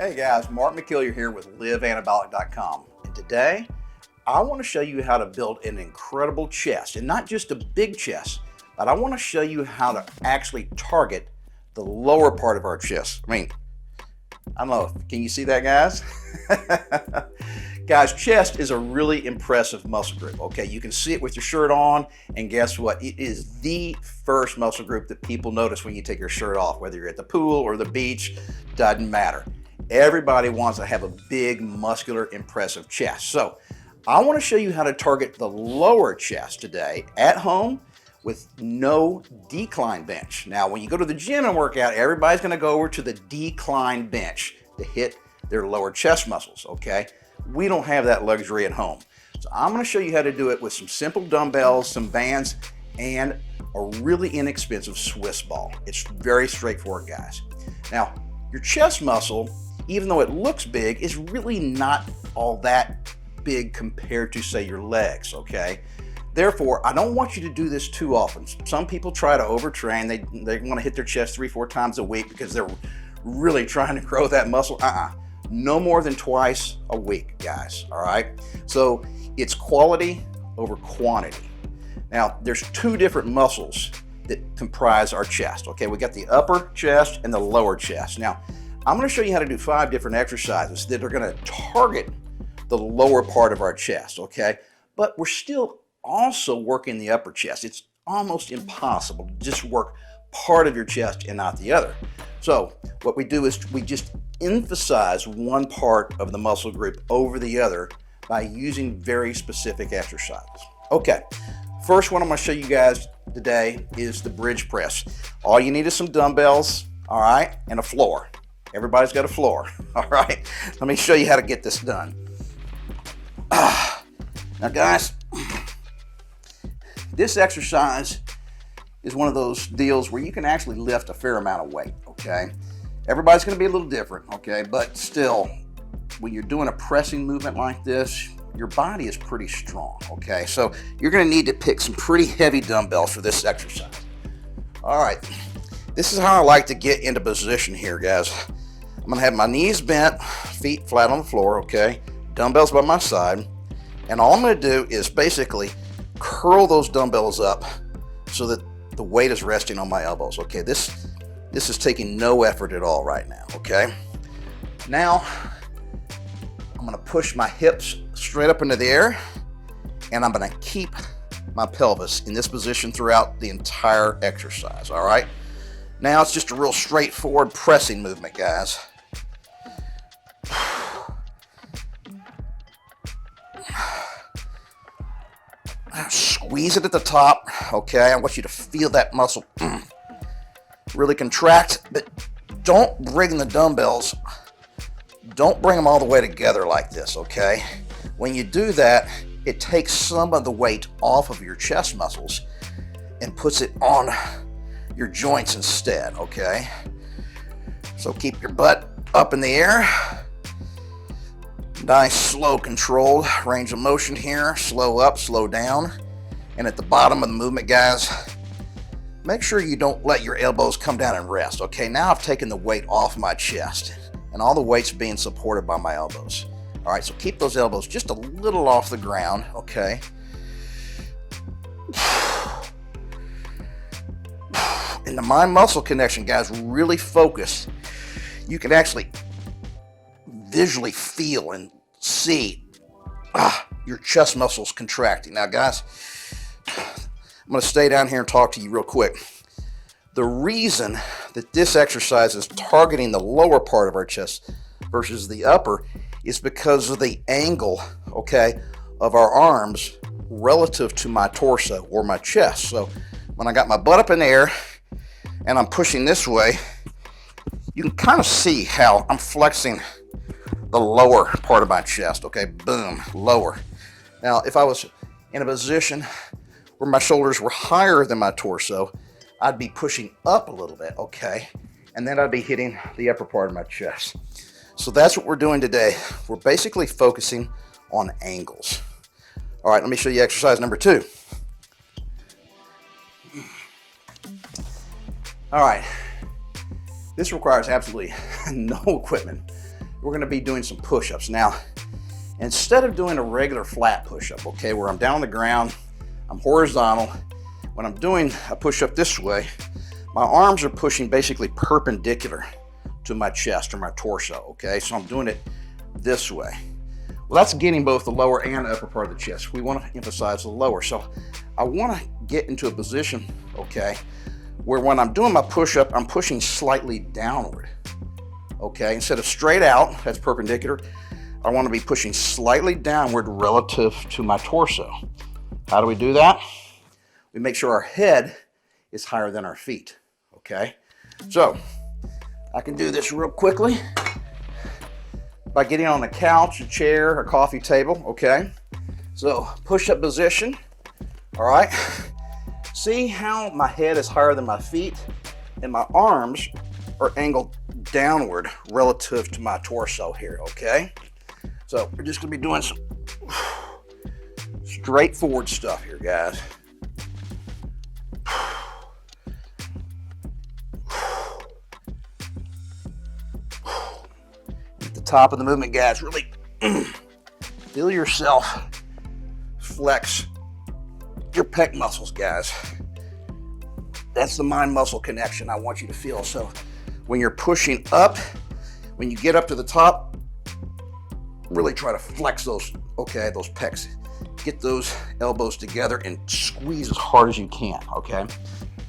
Hey guys, Mark McKillier here with liveanabolic.com, and today I want to show you how to build an incredible chest, and not just a big chest, but I want to show you how to actually target the lower part of our chest. I don't know, can you see that, guys? Guys, chest is a really impressive muscle group, okay? You can see it with your shirt on, and guess what? It is the first muscle group that people notice when you take your shirt off, whether you're at the pool or the beach, doesn't matter. Everybody wants to have a big, muscular, impressive chest. So I want to show you how to target the lower chest today at home with no decline bench. Now, when you go to the gym and work out, everybody's going to go over to the decline bench to hit their lower chest muscles, okay? We don't have that luxury at home. So I'm going to show you how to do it with some simple dumbbells, some bands, and a really inexpensive Swiss ball. It's very straightforward, guys. Now, your chest muscle, even though it looks big, is really not all that big compared to, say, your legs, okay? Therefore, I don't want you to do this too often. Some people try to overtrain. They want to hit their chest 3-4 times a week because they're really trying to grow that muscle. No more than twice a week, guys, all right? So it's quality over quantity. Now, there's two different muscles that comprise our chest, okay? We got the upper chest and the lower chest. Now, I'm going to show you how to do 5 different exercises that are going to target the lower part of our chest, okay? But we're still also working the upper chest. It's almost impossible to just work part of your chest and not the other. So what we do is we just emphasize one part of the muscle group over the other by using very specific exercises. Okay, first one I'm going to show you guys today is the bridge press. All you need is some dumbbells, all right, and a floor. Everybody's got a floor, all right? Let me show you how to get this done. Now, guys, this exercise is one of those deals where you can actually lift a fair amount of weight, okay? Everybody's going to be a little different, okay? But still, when you're doing a pressing movement like this, your body is pretty strong, okay? So you're going to need to pick some pretty heavy dumbbells for this exercise. All right, this is how I like to get into position here, guys. I'm going to have my knees bent, feet flat on the floor, okay? Dumbbells by my side. And all I'm going to do is basically curl those dumbbells up so that the weight is resting on my elbows, okay? This is taking no effort at all right now, okay? Now, I'm going to push my hips straight up into the air, and I'm going to keep my pelvis in this position throughout the entire exercise, all right? Now it's just a real straightforward pressing movement, guys. Squeeze it at the top, okay? I want you to feel that muscle really contract, but don't bring the dumbbells, don't bring them all the way together like this, okay? When you do that, it takes some of the weight off of your chest muscles and puts it on your joints instead, okay? So keep your butt up in the air. Nice, slow, controlled range of motion here. Slow up, slow down. And at the bottom of the movement, guys, make sure you don't let your elbows come down and rest, okay? Now I've taken the weight off my chest, and all the weight's being supported by my elbows. All right, so keep those elbows just a little off the ground, okay? And the mind-muscle connection, guys, really focus. You can actually visually feel and see your chest muscles contracting. Now, guys, I'm going to stay down here and talk to you real quick. The reason that this exercise is targeting the lower part of our chest versus the upper is because of the angle, okay, of our arms relative to my torso or my chest. So when I got my butt up in the air and I'm pushing this way, you can kind of see how I'm flexing the lower part of my chest, okay? Boom, lower. Now, if I was in a position where my shoulders were higher than my torso, I'd be pushing up a little bit, okay? And then I'd be hitting the upper part of my chest. So that's what we're doing today. We're basically focusing on angles. All right, let me show you exercise number 2. All right, this requires absolutely no equipment. we're going to be doing some push-ups. Now, instead of doing a regular flat push-up, okay, where I'm down on the ground, I'm horizontal, when I'm doing a push-up this way, my arms are pushing basically perpendicular to my chest or my torso, okay? So I'm doing it this way. Well, that's getting both the lower and upper part of the chest. We want to emphasize the lower. So I want to get into a position, okay, where when I'm doing my push-up, I'm pushing slightly downward, okay? Instead of straight out, that's perpendicular, I want to be pushing slightly downward relative to my torso. How do we do that? We make sure our head is higher than our feet, okay? So I can do this real quickly by getting on a couch, a chair, a coffee table, okay? So push-up position, all right? See how my head is higher than my feet and my arms are angled downward relative to my torso here, okay? So we're just gonna be doing some straightforward stuff here, guys. At the top of the movement, guys, really feel yourself flex your pec muscles, guys. That's the mind-muscle connection I want you to feel. So when you're pushing up, when you get up to the top, really try to flex those, okay, those pecs. Get those elbows together and squeeze as hard as you can, okay?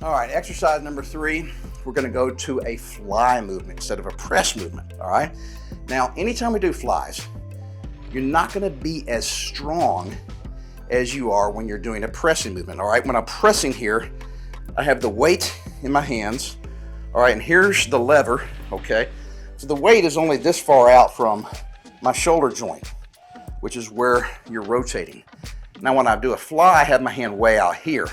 All right, exercise number 3, we're gonna go to a fly movement instead of a press movement, all right? Now, anytime we do flies, you're not gonna be as strong as you are when you're doing a pressing movement, all right? When I'm pressing here, I have the weight in my hands, all right, and here's the lever, okay? So the weight is only this far out from my shoulder joint, which is where you're rotating. Now when I do a fly, I have my hand way out here,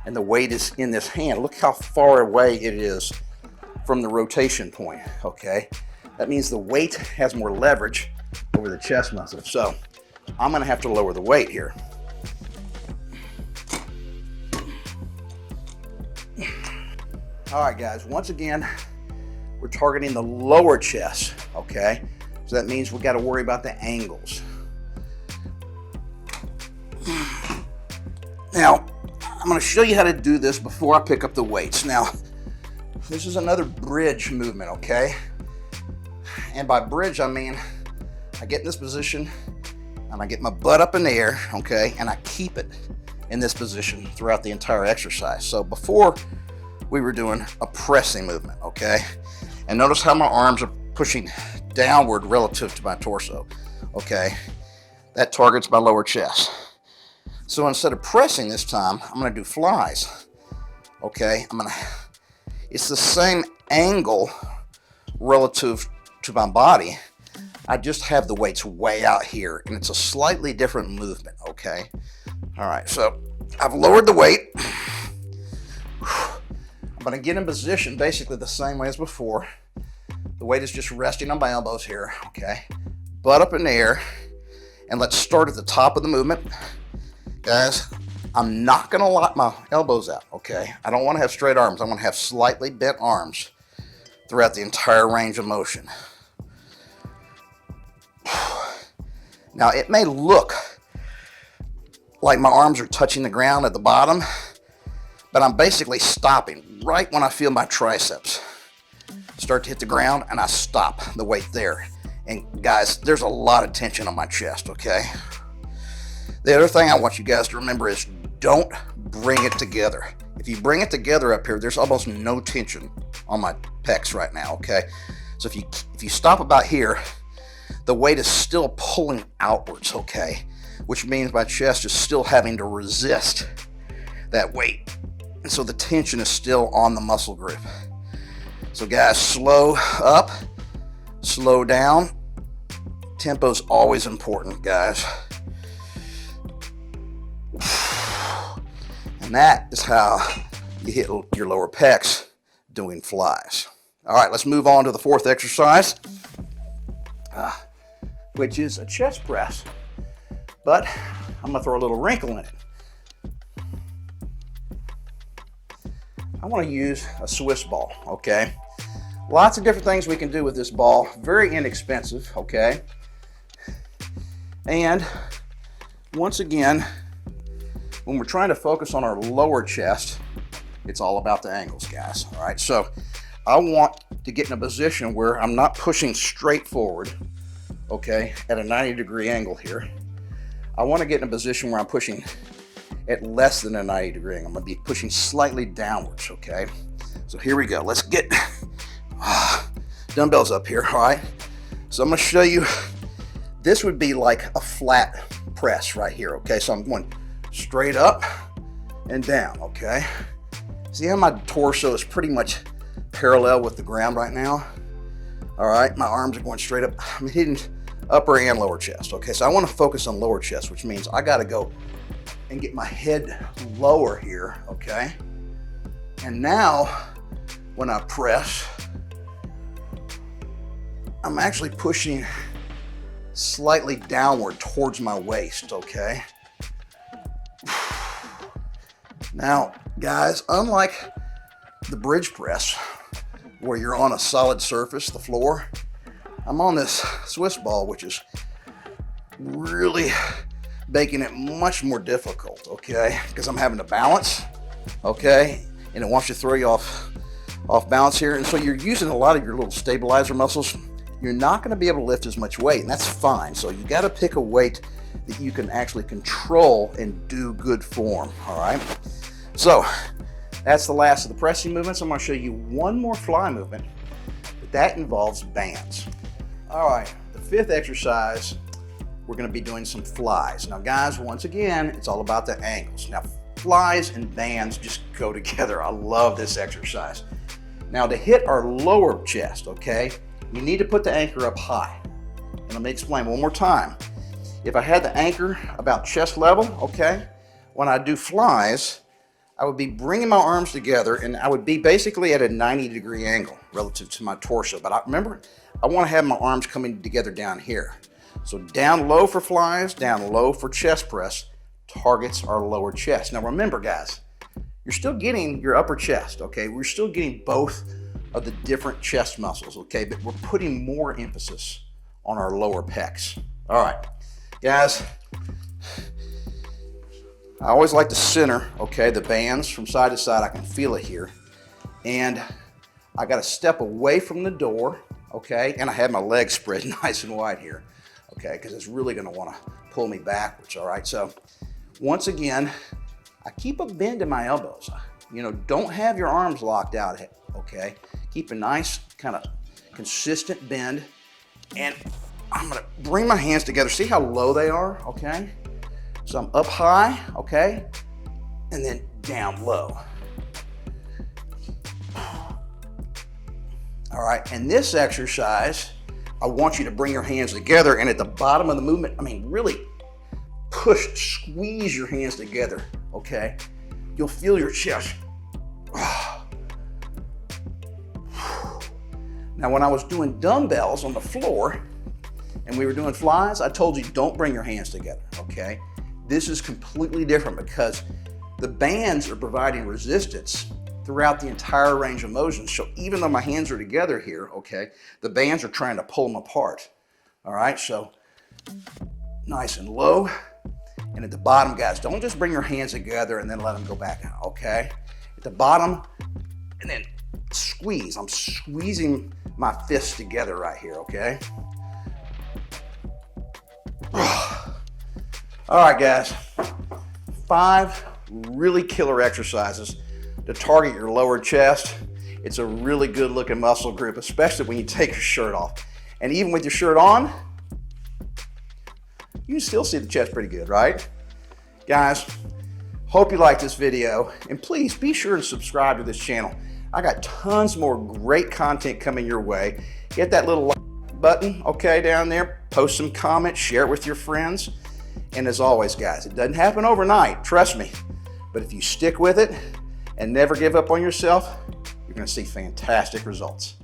and the weight is in this hand. Look how far away it is from the rotation point, okay? That means the weight has more leverage over the chest muscle. So I'm gonna have to lower the weight here. All right, guys, once again, we're targeting the lower chest, okay? So that means we got to worry about the angles. Now, I'm going to show you how to do this before I pick up the weights. Now, this is another bridge movement, okay? And by bridge, I mean, I get in this position and I get my butt up in the air, okay? And I keep it in this position throughout the entire exercise. So before we were doing a pressing movement, okay? And notice how my arms are pushing downward relative to my torso, okay? That targets my lower chest. So instead of pressing this time, I'm gonna do flies, okay? It's the same angle relative to my body. I just have the weights way out here, and it's a slightly different movement, okay? All right, so I've lowered the weight. I'm gonna get in position basically the same way as before. The weight is just resting on my elbows here, okay? Butt up in the air, and let's start at the top of the movement. Guys, I'm not gonna lock my elbows out, okay? I don't wanna have straight arms. I wanna have slightly bent arms throughout the entire range of motion. Now, it may look like my arms are touching the ground at the bottom, but I'm basically stopping right when I feel my triceps start to hit the ground, and I stop the weight there. And guys, there's a lot of tension on my chest, okay? The other thing I want you guys to remember is don't bring it together. If you bring it together up here, there's almost no tension on my pecs right now, okay? So if you stop about here, the weight is still pulling outwards, okay? Which means my chest is still having to resist that weight. And so the tension is still on the muscle group. So guys, slow up, slow down. Tempo is always important, guys. And that is how you hit your lower pecs doing flies. All right, let's move on to the 4th exercise, which is a chest press. But I'm gonna throw a little wrinkle in it. I wanna use a Swiss ball, okay? Lots of different things we can do with this ball. Very inexpensive, okay? And once again, when we're trying to focus on our lower chest, it's all about the angles, guys. All right, so I want to get in a position where I'm not pushing straight forward, okay, at a 90-degree angle here. I want to get in a position where I'm pushing at less than a 90-degree angle. I'm going to be pushing slightly downwards, okay? So here we go. Let's get dumbbells up here, all right? So I'm going to show you, this would be like a flat press right here, okay? So I'm going straight up and down, okay? See how my torso is pretty much parallel with the ground right now? All right, my arms are going straight up. I'm hitting upper and lower chest, okay? So I want to focus on lower chest, which means I got to go and get my head lower here, okay? And now, when I press, I'm actually pushing slightly downward towards my waist, okay? Now, guys, unlike the bridge press, where you're on a solid surface, the floor, I'm on this Swiss ball, which is really making it much more difficult, okay? Because I'm having to balance, okay? And it wants to throw you off balance here. And so you're using a lot of your little stabilizer muscles. You're not gonna be able to lift as much weight, and that's fine. So you gotta pick a weight that you can actually control and do good form, all right? So that's the last of the pressing movements. I'm gonna show you one more fly movement, but that involves bands. All right, the fifth exercise, we're gonna be doing some flies. Now guys, once again, it's all about the angles. Now flies and bands just go together. I love this exercise. Now to hit our lower chest, okay, you need to put the anchor up high. And let me explain one more time. If I had the anchor about chest level, okay, when I do flies, I would be bringing my arms together and I would be basically at a 90-degree angle relative to my torso. But remember, I want to have my arms coming together down here. So down low for flies, down low for chest press, targets our lower chest. Now remember, guys, you're still getting your upper chest, okay? We're still getting both of the different chest muscles, okay? But we're putting more emphasis on our lower pecs. All right, guys, I always like to center, okay, the bands from side to side. I can feel it here. And I got to step away from the door, okay? And I have my legs spread nice and wide here, okay? Because it's really going to want to pull me backwards, all right? So once again, I keep a bend in my elbows. You know, don't have your arms locked out, okay? Keep a nice kind of consistent bend. And I'm going to bring my hands together. See how low they are, okay? So I'm up high, okay? And then down low. All right, and this exercise, I want you to bring your hands together, and at the bottom of the movement, I mean, really push, squeeze your hands together, okay? You'll feel your chest. Now, when I was doing dumbbells on the floor and we were doing flies, I told you don't bring your hands together, okay? This is completely different because the bands are providing resistance throughout the entire range of motion. So even though my hands are together here, okay, the bands are trying to pull them apart. All right, so nice and low. And at the bottom, guys, don't just bring your hands together and then let them go back out, okay? At the bottom, and then squeeze. I'm squeezing my fists together right here, okay? All right, guys, 5 really killer exercises to target your lower chest. It's a really good looking muscle group, especially when you take your shirt off. And even with your shirt on, you can still see the chest pretty good, right? Guys, hope you like this video, and please be sure to subscribe to this channel. I got tons more great content coming your way. Hit that little like button, okay, down there. Post some comments, share it with your friends. And as always, guys, it doesn't happen overnight, trust me. But if you stick with it and never give up on yourself, you're gonna see fantastic results.